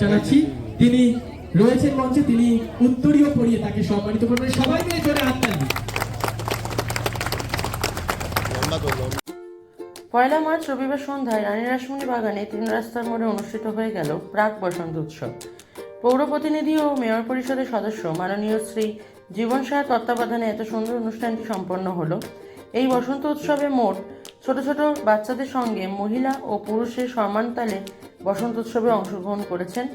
জানাচ্ছি। তিনি রয়েছেন মঞ্চে, তিনি উত্তরীয় পড়িয়ে তাকে সম্মানিত করবেন। সবাই মিলে জোরে হাততালি। পয়লা মার্চ রবিবার সন্ধ্যায় রানী রাসমণি বাগানে 3 রাস্তার মোড়ে অনুষ্ঠিত হয়ে গেল প্রাক বসন্ত উৎসব। পৌর প্রতিনিধি ও মেয়র পরিষদের সদস্য মাননীয় শ্রী জীবন সাহার তত্ত্বাবধানে এত সুন্দর অনুষ্ঠানটি সম্পন্ন হলো। এই বসন্ত উৎসবে মোট ছোট ছোট বাচ্চাদের সঙ্গে মহিলা ও পুরুষের সমান তালে বসন্ত উৎসবে অংশগ্রহণ করেছেন।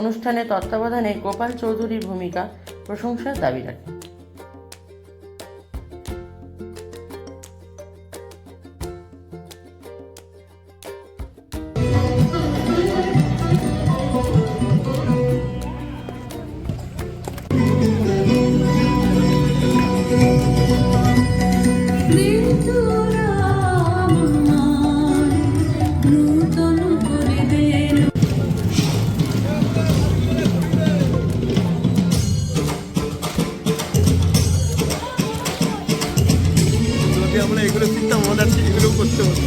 অনুষ্ঠানে তত্ত্বাবধানে গোপাল চৌধুরীর ভূমিকা প্রশংসার দাবি রাখে। আমরা এগুলো চিন্তা মনে আছে, এগুলো করতে হতো।